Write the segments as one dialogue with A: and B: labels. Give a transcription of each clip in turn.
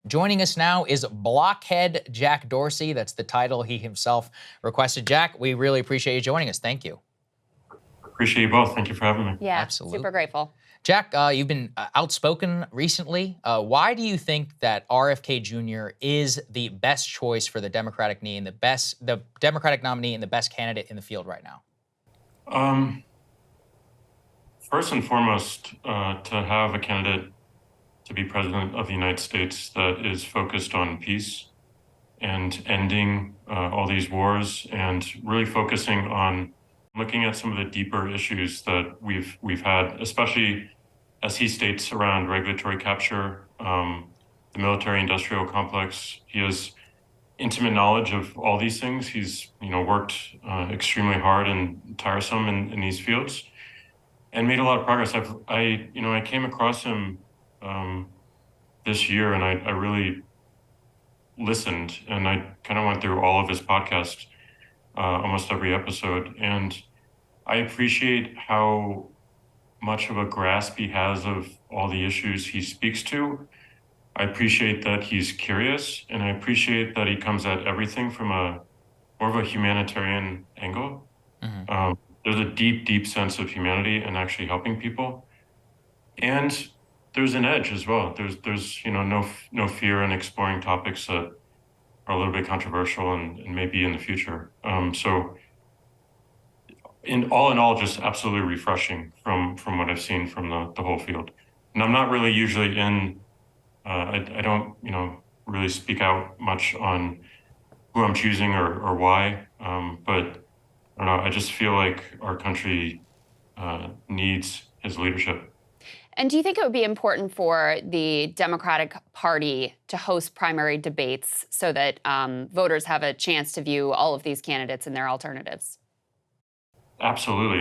A: Joining us now is Blockhead Jack Dorsey. That's the title he himself requested. Jack, we really appreciate you joining us. Thank you.
B: Appreciate you both. Thank you for having me.
C: Yeah,
A: absolutely.
C: Super grateful.
A: Jack, you've been outspoken recently. Why do you think that RFK Jr. is the best choice for the Democratic nominee and the best candidate in the field right now?
B: First and foremost, to have a candidate to be president of the United States that is focused on peace and ending all these wars, and really focusing on looking at some of the deeper issues that we've had, especially as he states around regulatory capture, the military-industrial complex. He has intimate knowledge of all these things. He's worked extremely hard and tiresome in these fields, and made a lot of progress. I came across him this year, and I really listened, and I kind of went through all of his podcasts, almost every episode, and I appreciate how much of a grasp he has of all the issues he speaks to. I appreciate that he's curious, and I appreciate that he comes at everything from more of a humanitarian angle. Mm-hmm. There's a deep, deep sense of humanity and actually helping people, and there's an edge as well. There's no fear in exploring topics that are a little bit controversial and maybe in the future. So in all, just absolutely refreshing from what I've seen from the whole field. And I'm not really usually I don't really speak out much on who I'm choosing or why, but I don't know, I just feel like our country needs his leadership.
C: And do you think it would be important for the Democratic Party to host primary debates so that voters have a chance to view all of these candidates and their alternatives?
B: Absolutely.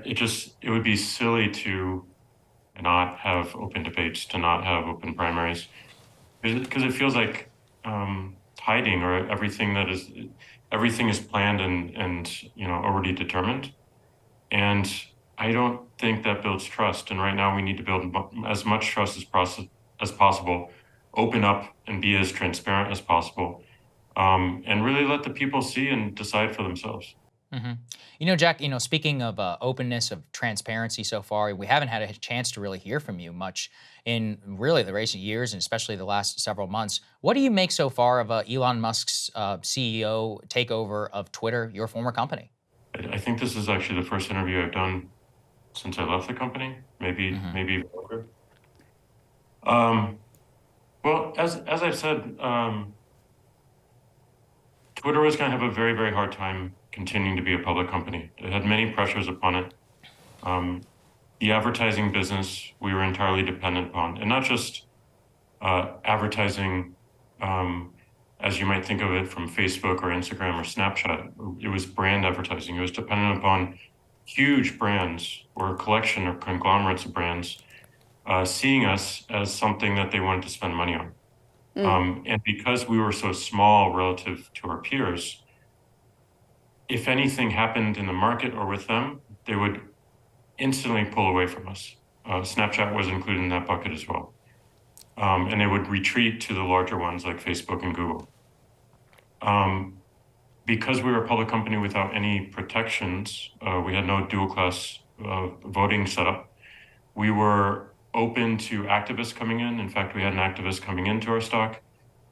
B: It would be silly to not have open debates, to not have open primaries, because it feels like hiding, or everything is planned and already determined. And I don't think that builds trust. And right now we need to build as much trust as possible, open up and be as transparent as possible, and really let the people see and decide for themselves.
A: Mm-hmm. Jack, speaking of openness, of transparency so far, we haven't had a chance to really hear from you much in really the recent years, and especially the last several months. What do you make so far of Elon Musk's CEO takeover of Twitter, your former company?
B: I think this is actually the first interview I've done since I left the company, maybe longer. Well, as I've said, Twitter was going to have a very, very hard time continuing to be a public company. It had many pressures upon it. The advertising business we were entirely dependent upon, and not just advertising as you might think of it from Facebook or Instagram or Snapchat. It was brand advertising. It was dependent upon huge brands or a collection or conglomerates of brands seeing us as something that they wanted to spend money on. And because we were so small relative to our peers, if anything happened in the market or with them, they would instantly pull away from us. Snapchat was included in that bucket as well. And they would retreat to the larger ones like Facebook and Google. Because we were a public company without any protections, we had no dual class voting setup. We were open to activists coming in. In fact, we had an activist coming into our stock.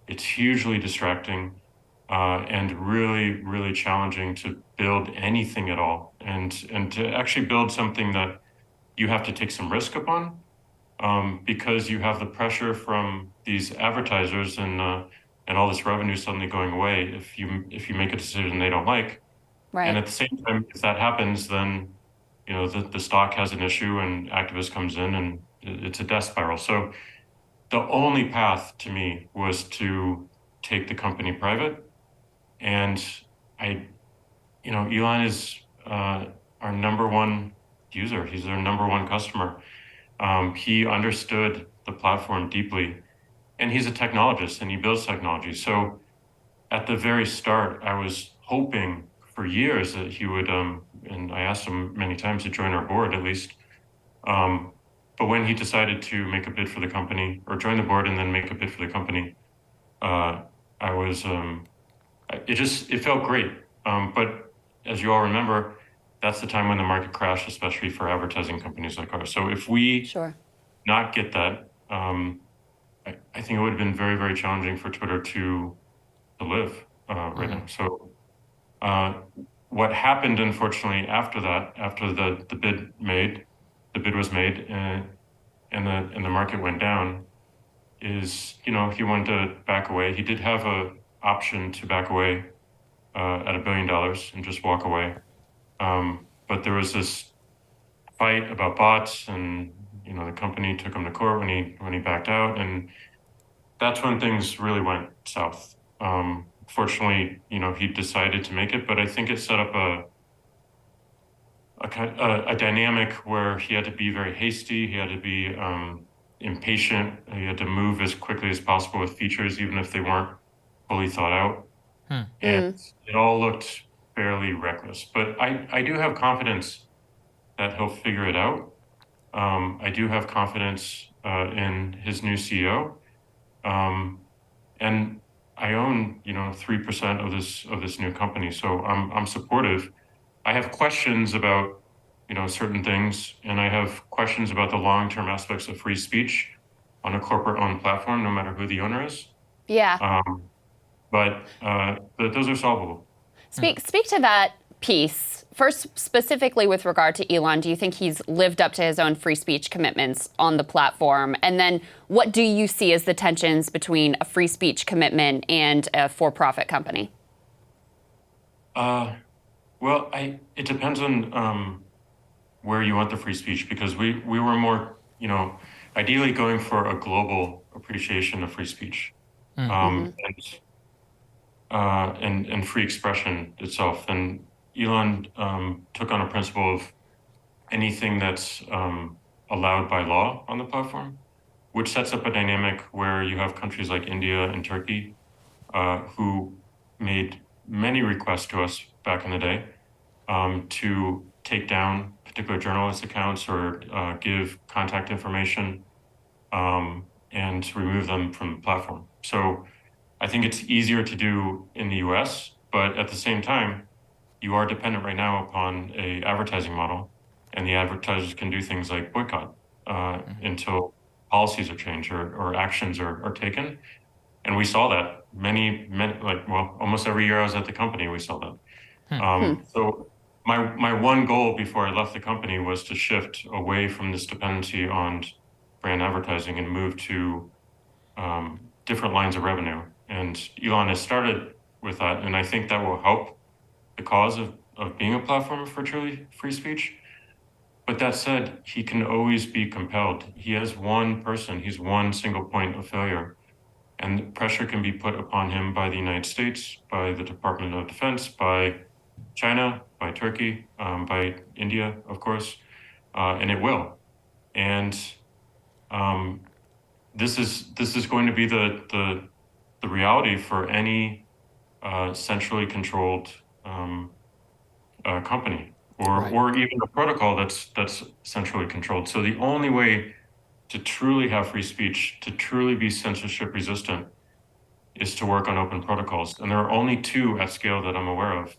B: It's hugely distracting and really, really challenging to build anything at all, and to actually build something that you have to take some risk upon, because you have the pressure from these advertisers and all this revenue suddenly going away if you make a decision they don't like.
C: Right.
B: And at the same time, if that happens, then the stock has an issue and activist comes in and it's a death spiral. So the only path to me was to take the company private. And Elon is our number one user. He's our number one customer. He understood the platform deeply, and he's a technologist and he builds technology. So at the very start, I was hoping for years that he would, and I asked him many times to join our board at least. But when he decided to make a bid for the company, or join the board and then make a bid for the company, was it felt great. But as you all remember, that's the time when the market crashed, especially for advertising companies like ours. So if we
C: Sure.
B: not get that, I think it would have been very, very challenging for Twitter to live right now. So what happened, unfortunately, after that, after the bid was made, and the market went down, is he wanted to back away. He did have a option to back away at $1 billion and just walk away. But there was this fight about bots, and the company took him to court when he backed out, and that's when things really went south. Fortunately, he decided to make it, but I think it set up a dynamic where he had to be very hasty. He had to be impatient. He had to move as quickly as possible with features, even if they weren't fully thought out. And it all looked fairly reckless. But I do have confidence that he'll figure it out. I do have confidence in his new CEO. And I own 3% of this new company, so I'm supportive. I have questions about certain things, and I have questions about the long-term aspects of free speech on a corporate-owned platform, no matter who the owner is.
C: Yeah.
B: But those are solvable.
C: Speak to that piece. First, specifically with regard to Elon, do you think he's lived up to his own free speech commitments on the platform? And then what do you see as the tensions between a free speech commitment and a for-profit company?
B: Well, it depends on where you want the free speech, because we were more, ideally going for a global appreciation of free speech. And free expression itself. And Elon took on a principle of anything that's allowed by law on the platform, which sets up a dynamic where you have countries like India and Turkey who made many requests to us back in the day to take down particular journalist accounts or give contact information and remove them from the platform. So I think it's easier to do in the US, but at the same time, you are dependent right now upon a advertising model, and the advertisers can do things like boycott until policies are changed or actions are taken. And we saw that almost every year I was at the company, we saw that. So my one goal before I left the company was to shift away from this dependency on brand advertising and move to different lines of revenue. And Elon has started with that, and I think that will help the cause of being a platform for truly free speech. But that said, he can always be compelled. He has one person, he's one single point of failure. And pressure can be put upon him by the United States, by the Department of Defense, by China, by Turkey, by India, of course, and it will. And this is going to be the reality for any centrally controlled company or even a protocol that's centrally controlled. So the only way to truly have free speech, to truly be censorship resistant, is to work on open protocols. And there are only two at scale that I'm aware of,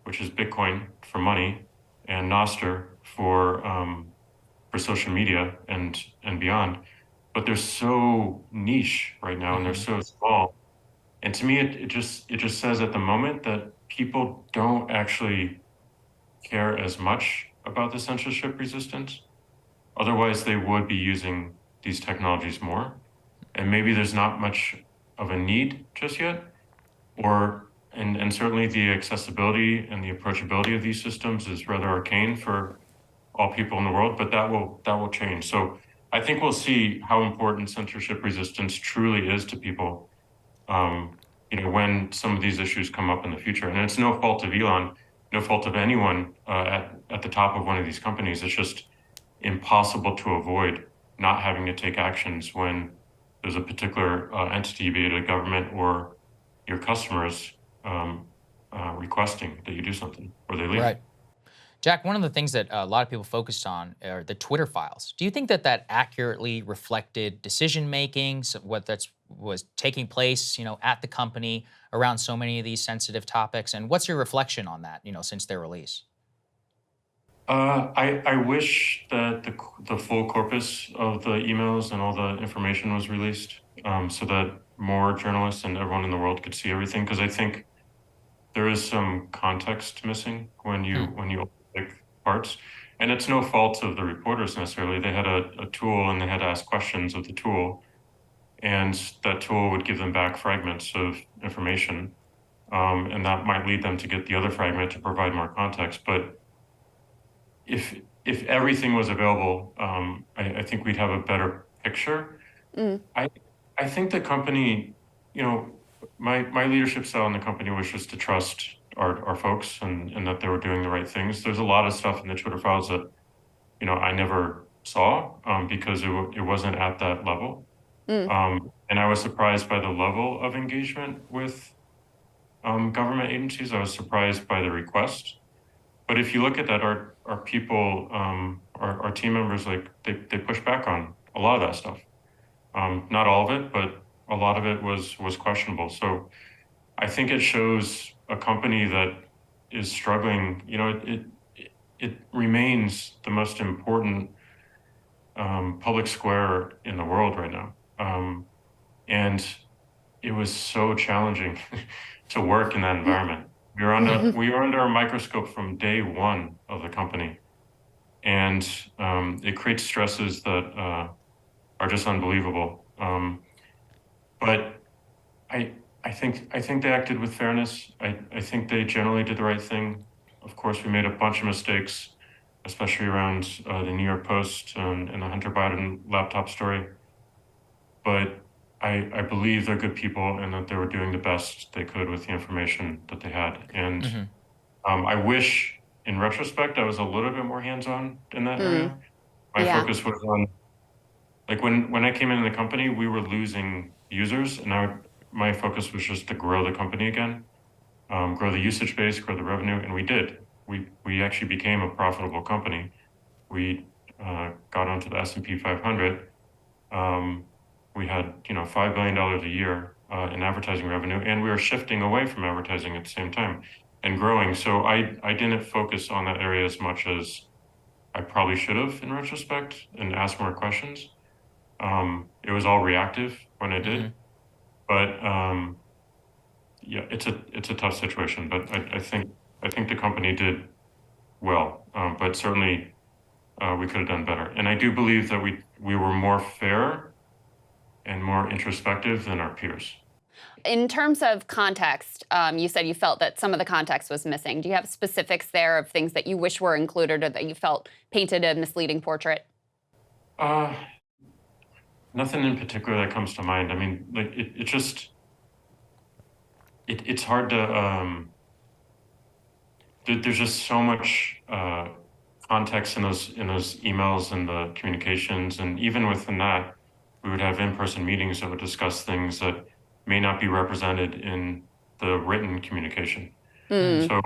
B: which is Bitcoin for money and Nostr for social media and beyond. But they're so niche right now, and they're so small. And to me, it just says at the moment that people don't actually care as much about the censorship resistance. Otherwise, they would be using these technologies more. And maybe there's not much of a need just yet, and certainly the accessibility and the approachability of these systems is rather arcane for all people in the world, but that will change. So I think we'll see how important censorship resistance truly is to people when some of these issues come up in the future. And it's no fault of Elon, no fault of anyone at the top of one of these companies. It's just impossible to avoid not having to take actions when there's a particular entity, be it a government or your customers, requesting that you do something or they leave.
A: Right. Jack, one of the things that a lot of people focused on are the Twitter files. Do you think that accurately reflected decision making, what that's was taking place, at the company around so many of these sensitive topics? And what's your reflection on that, since their release?
B: I wish that the full corpus of the emails and all the information was released, so that more journalists and everyone in the world could see everything. Because I think there is some context missing when you
A: Hmm.
B: pick parts, and it's no fault of the reporters necessarily. They had a tool and they had to ask questions of the tool, and that tool would give them back fragments of information, and that might lead them to get the other fragment to provide more context. But if everything was available, I think we'd have a better picture.
C: Mm.
B: I think the company, you know, my leadership style in the company was just to trust our folks and that they were doing the right things. There's a lot of stuff in the Twitter files that, I never saw, because it wasn't at that level.
C: Mm.
B: And I was surprised by the level of engagement with government agencies. I was surprised by the request. But if you look at that, our people, our team members, like they push back on a lot of that stuff. Not all of it, but a lot of it was questionable. So I think it shows a company that is struggling. It remains the most important public square in the world right now, and it was so challenging to work in that environment. We were under a microscope from day one of the company, and it creates stresses that are just unbelievable. But I think they acted with fairness. I think they generally did the right thing. Of course, we made a bunch of mistakes, especially around the New York Post and the Hunter Biden laptop story. But I believe they're good people and that they were doing the best they could with the information that they had. And
A: Hmm.
B: I wish, in retrospect, I was a little bit more hands-on in that
C: Mm.
B: area. My
C: Yeah.
B: focus was on, like, when I came into the company, we were losing users, and my focus was just to grow the company again, grow the usage base, grow the revenue, and we did. We actually became a profitable company. We got onto the S&P 500. We had $5 billion a year in advertising revenue, and we were shifting away from advertising at the same time and growing. So I didn't focus on that area as much as I probably should have in retrospect and ask more questions. It was all reactive when I
A: Hmm.
B: did, but yeah, it's a tough situation. But I think the company did well, but certainly we could have done better. And I do believe that we were more fair and more introspective than our peers.
C: In terms of context, you said you felt that some of the context was missing. Do you have specifics there of things that you wish were included or that you felt painted a misleading portrait?
B: Uh, Nothing in particular that comes to mind. I mean, like it's hard to there's just so much context in those emails and the communications, and even within that, we would have in-person meetings that would discuss things that may not be represented in the written communication.
C: Mm.
B: So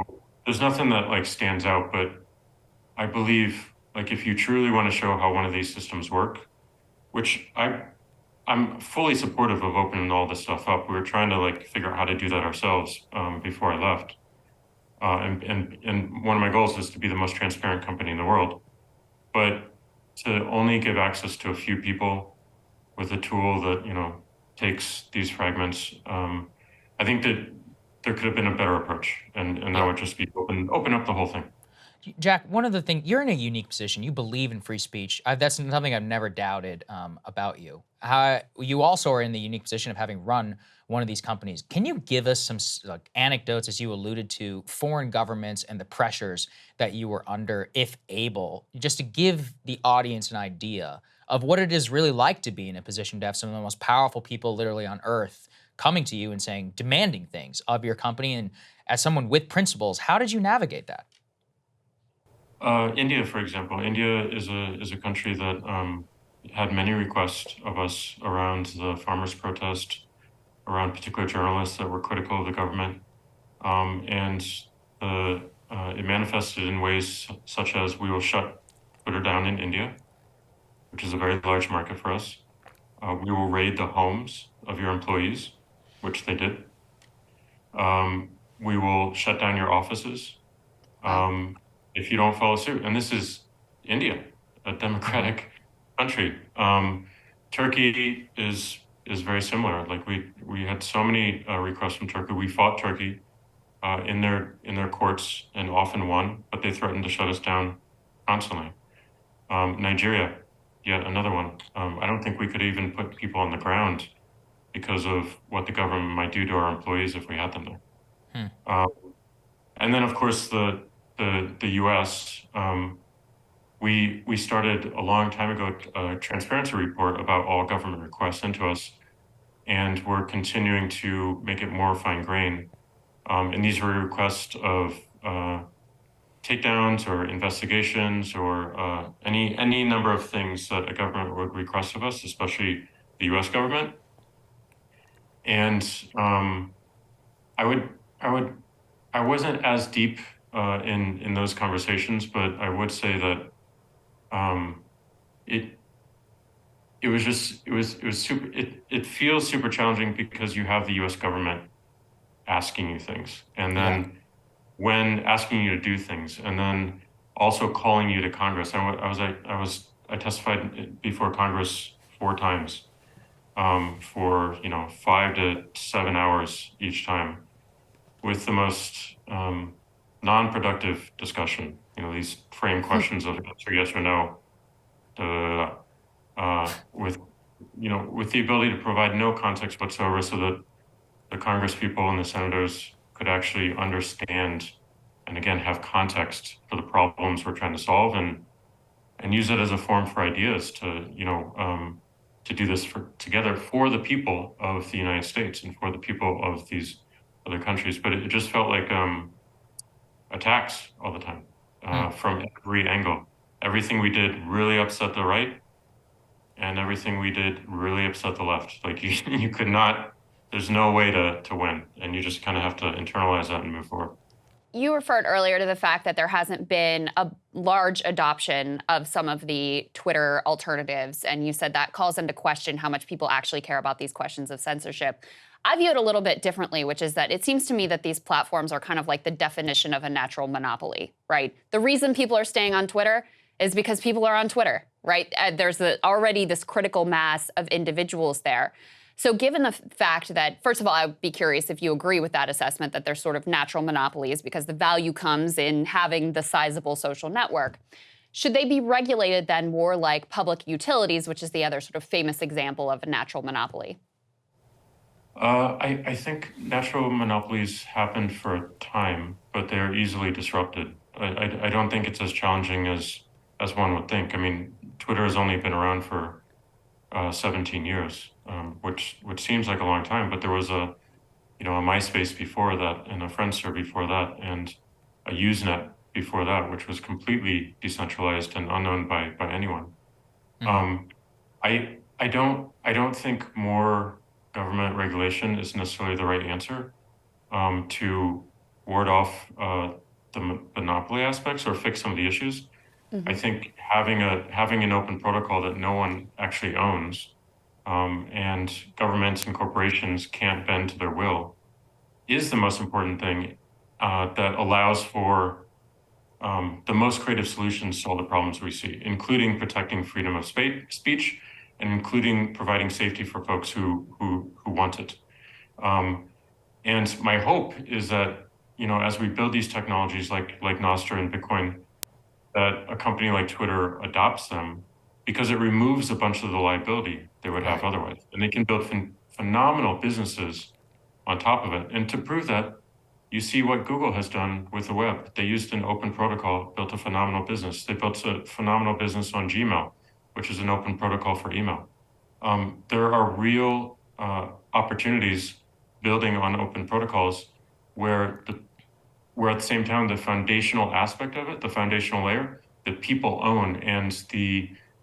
B: there's nothing that like stands out, but I believe like if you truly want to show how one of these systems work, which I'm fully supportive of opening all this stuff up. We were trying to like figure out how to do that ourselves before I left. And one of my goals is to be the most transparent company in the world. But to only give access to a few people with a tool that takes these fragments, I think that there could have been a better approach, and that
A: Yeah.
B: would just be open up the whole thing.
A: Jack, one of the things, you're in a unique position. You believe in free speech. That's something I've never doubted about you. You also are in the unique position of having run one of these companies. Can you give us some like, anecdotes, as you alluded to, foreign governments and the pressures that you were under, if able, just to give the audience an idea of what it is really like to be in a position to have some of the most powerful people literally on earth coming to you and saying, demanding things of your company? And as someone with principles, how did you navigate that?
B: India, for example, India is a country that had many requests of us around the farmers' protest, around particular journalists that were critical of the government, and it manifested in ways such as we will shut Twitter down in India, which is a very large market for us. We will raid the homes of your employees, which they did. We will shut down your offices if you don't follow suit. And this is India, a democratic country. Turkey is very similar. Like we had so many requests from Turkey. We fought Turkey in their courts and often won, but they threatened to shut us down constantly. Nigeria, yet another one. I don't think we could even put people on the ground because of what the government might do to our employees if we had them there. And then, of course, the U.S. We started a long time ago a transparency report about all government requests into us, and we're continuing to make it more fine-grained. And these were requests of takedowns or investigations or any number of things that a government would request of us, especially the U.S. government. And I wasn't as deep in those conversations, but I would say that it was super. It feels super challenging because you have the U.S. government asking you things, and then when asking you to do things, and then also calling you to Congress. I testified before Congress 4 times for 5 to 7 hours each time, with the most non-productive discussion. These frame questions of answer yes or no, with the ability to provide no context whatsoever, so that the Congress people and the senators could actually understand and again have context for the problems we're trying to solve, and use it as a forum for ideas to do this together for the people of the United States and for the people of these other countries. But it just felt like attacks all the time from every angle. Everything we did really upset the right, and everything we did really upset the left. Like you could not. There's no way to win, and you just kind of have to internalize that and move forward.
C: You referred earlier to the fact that there hasn't been a large adoption of some of the Twitter alternatives, and you said that calls into question how much people actually care about these questions of censorship. I view it a little bit differently, which is that it seems to me that these platforms are kind of like the definition of a natural monopoly, right? The reason people are staying on Twitter is because people are on Twitter, right? There's already this critical mass of individuals there. So given the fact that, first of all, I would be curious if you agree with that assessment, that they're sort of natural monopolies because the value comes in having the sizable social network. Should they be regulated then more like public utilities, which is the other sort of famous example of a natural monopoly?
B: I think natural monopolies happen for a time, but they're easily disrupted. I don't think it's as challenging as one would think. I mean, Twitter has only been around for 17 years, which seems like a long time, but there was a MySpace before that, and a Friendster before that, and a Usenet before that, which was completely decentralized and unknown by anyone. I don't think more government regulation is necessarily the right answer to ward off the monopoly aspects or fix some of the issues. I think having an open protocol that no one actually owns, and governments and corporations can't bend to their will, is the most important thing that allows for the most creative solutions to all the problems we see, including protecting freedom of speech and including providing safety for folks who want it. And my hope is that as we build these technologies like Nostr and Bitcoin, that a company like Twitter adopts them, because it removes a bunch of the liability they would have otherwise. And they can build phenomenal businesses on top of it. And to prove that, you see what Google has done with the web. They used an open protocol, built a phenomenal business. They built a phenomenal business on Gmail, which is an open protocol for email. There are real opportunities building on open protocols where at the same time, the foundational aspect of it, the foundational layer, that people own, and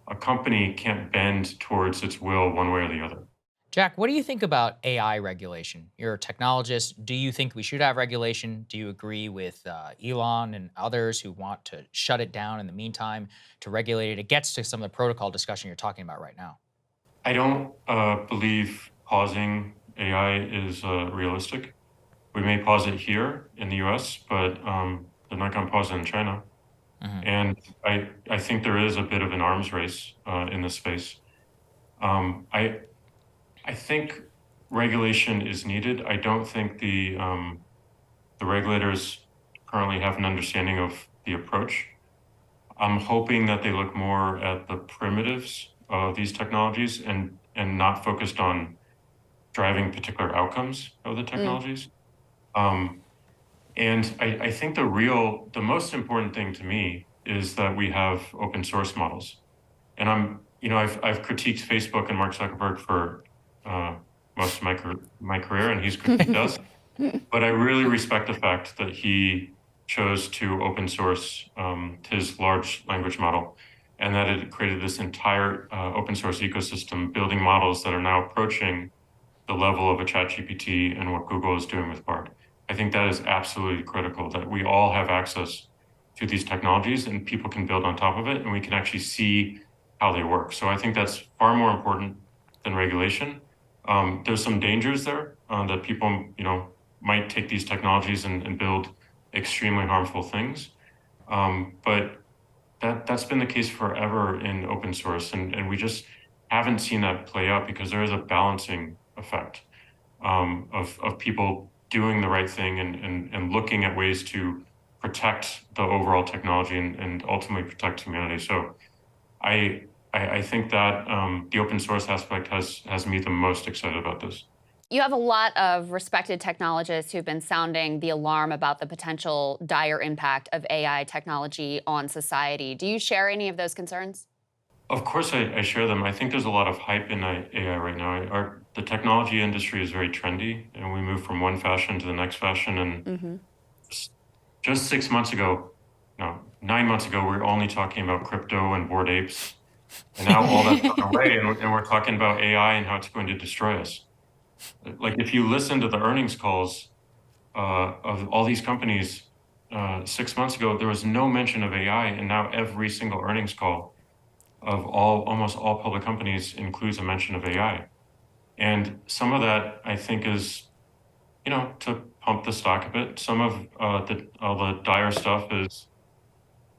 B: a company can't bend towards its will one way or the other.
A: Jack, what do you think about AI regulation? You're a technologist. Do you think we should have regulation? Do you agree with Elon and others who want to shut it down in the meantime to regulate it? It gets to some of the protocol discussion you're talking about right now.
B: I don't believe pausing AI is realistic. We may pause it here in the US, but they're not going to pause it in China.
A: Mhm.
B: And I think there is a bit of an arms race in this space. Um, I I think regulation is needed. I don't think the regulators currently have an understanding of the approach. I'm hoping that they look more at the primitives of these technologies and not focused on driving particular outcomes of the
C: Mm.
B: technologies. Um, and I think the most important thing to me is that we have open source models. And I've critiqued Facebook and Mark Zuckerberg for uh, most of my career, and he's critiqued us. But I really respect the fact that he chose to open source his large language model, and that it created this entire open source ecosystem, building models that are now approaching the level of a ChatGPT and what Google is doing with Bard. I think that is absolutely critical that we all have access to these technologies and people can build on top of it and we can actually see how they work. So I think that's far more important than regulation. There's some dangers there that people, might take these technologies and build extremely harmful things. But that's been the case forever in open source, and we just haven't seen that play out because there is a balancing effect of people doing the right thing and looking at ways to protect the overall technology and ultimately protect humanity. So I think that the open source aspect has me the most excited about this.
C: You have a lot of respected technologists who've been sounding the alarm about the potential dire impact of AI technology on society. Do you share any of those concerns?
B: Of course, I share them. I think there's a lot of hype in AI right now. The technology industry is very trendy, and we move from one fashion to the next fashion. And
C: Mm-hmm.
B: just 6 months ago, no, 9 months ago, we were only talking about crypto and Bored Apes. And now all that's gone away, and we're talking about AI and how it's going to destroy us. Like if you listen to the earnings calls of all these companies 6 months ago, there was no mention of AI, and now every single earnings call of almost all public companies includes a mention of AI. And some of that I think is, to pump the stock a bit. Some of all the dire stuff is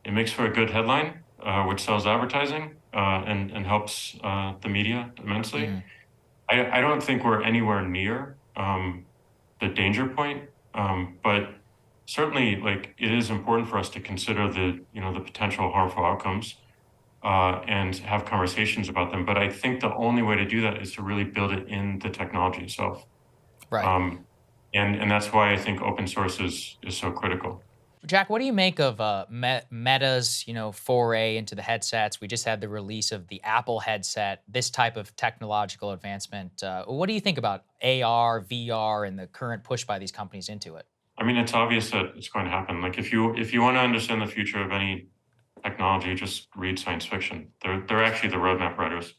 B: it makes for a good headline, which sells advertising and helps the media immensely.
A: Mhm.
B: I don't think we're anywhere near the danger point, but certainly, like it is important for us to consider the potential harmful outcomes and have conversations about them. But I think the only way to do that is to really build it in the technology itself,
A: Right.
B: um, and that's why I think open source is so critical.
A: Jack, what do you make of Meta's, foray into the headsets? We just had the release of the Apple headset. This type of technological advancement. What do you think about AR, VR, and the current push by these companies into it?
B: I mean, it's obvious that it's going to happen. Like if you want to understand the future of any technology, just read science fiction. They're actually the roadmap writers,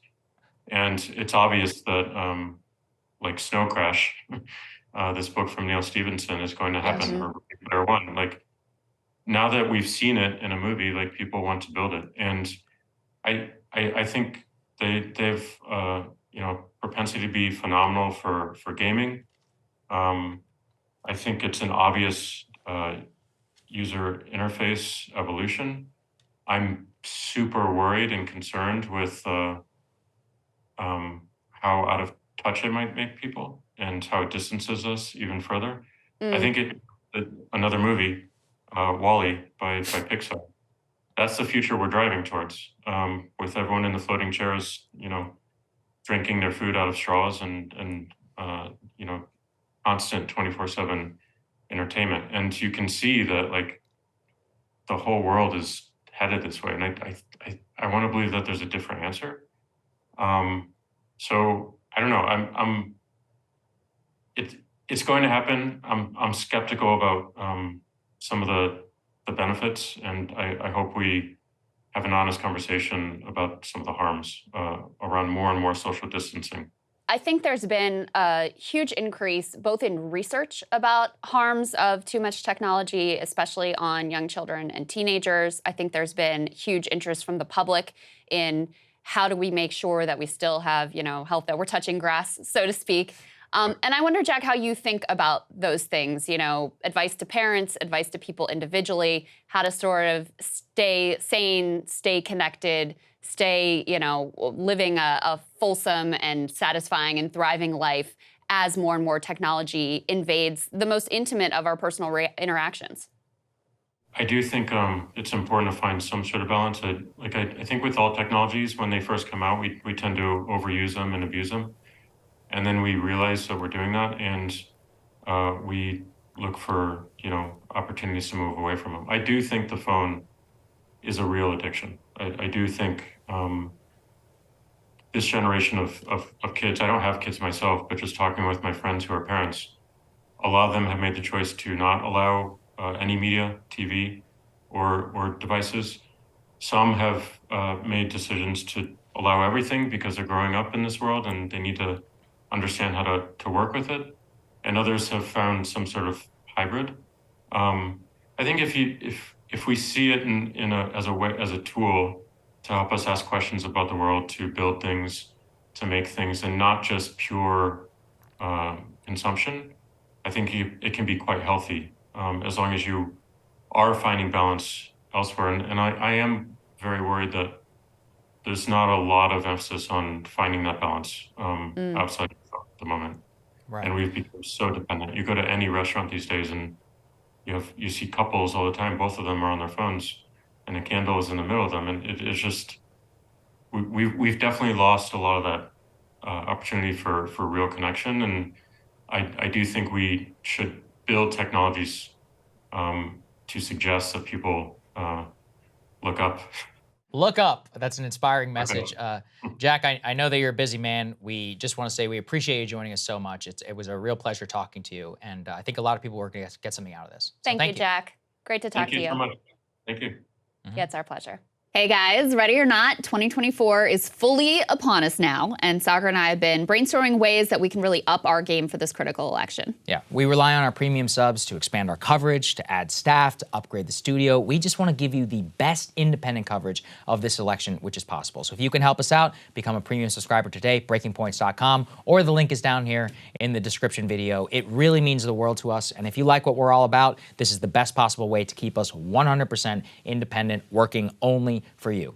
B: and it's obvious that like Snow Crash, this book from Neil Stevenson, is going to
A: Yes.
B: happen, or Ready Player One. Like now that we've seen it in a movie, like people want to build it, and I think they've propensity to be phenomenal for gaming. Um, I think it's an obvious user interface evolution. I'm super worried and concerned with how out of touch it might make people and how it distances us even further. I
C: Mm.
B: think another movie, Wall-E by Pixar. That's the future we're driving towards, with everyone in the floating chairs, drinking their food out of straws and constant 24/7 entertainment. And you can see that like the whole world is headed this way. And I want to believe that there's a different answer. Um, so I don't know. It, it's going to happen. I'm skeptical about some of the benefits, and I hope we have an honest conversation about some of the harms around more and more social distancing.
C: I think there's been a huge increase both in research about harms of too much technology, especially on young children and teenagers. I think there's been huge interest from the public in how do we make sure that we still have, health, that we're touching grass, so to speak. And I wonder, Jack, how you think about those things, advice to parents, advice to people individually, how to sort of stay sane, stay connected, stay, living a fulsome and satisfying and thriving life as more and more technology invades the most intimate of our personal interactions.
B: I do think it's important to find some sort of balance. I think with all technologies, when they first come out, we tend to overuse them and abuse them. And then we realize that we're doing that, and we look for, opportunities to move away from them. I do think the phone is a real addiction. I do think this generation of kids, I don't have kids myself, but just talking with my friends who are parents, a lot of them have made the choice to not allow any media, TV, or devices. Some have made decisions to allow everything because they're growing up in this world and they need to understand how to work with it. And others have found some sort of hybrid. I think if we see it as a tool to help us ask questions about the world, to build things, to make things, and not just pure consumption, I think it can be quite healthy as long as you are finding balance elsewhere. And I am very worried that there's not a lot of emphasis on finding that balance outside of the moment.
A: Right.
B: And we've become so dependent. You go to any restaurant these days and you see couples all the time, both of them are on their phones and a candle is in the middle of them. And it's just, we've definitely lost a lot of that opportunity for real connection. And I do think we should build technologies to suggest that people look up.
A: Look up. That's an inspiring message. Jack, I know that you're a busy man. We just want to say we appreciate you joining us so much. It was a real pleasure talking to you. And I think a lot of people are going to get something out of this. So
C: thank you, Jack. Great to talk to you.
B: Thank you so much. Thank you.
C: Yeah, it's our pleasure. Hey guys, ready or not, 2024 is fully upon us now, and Sagar and I have been brainstorming ways that we can really up our game for this critical election.
A: Yeah, we rely on our premium subs to expand our coverage, to add staff, to upgrade the studio. We just want to give you the best independent coverage of this election, which is possible. So if you can help us out, become a premium subscriber today, breakingpoints.com, or the link is down here in the description video. It really means the world to us, and if you like what we're all about, this is the best possible way to keep us 100% independent, working only for you.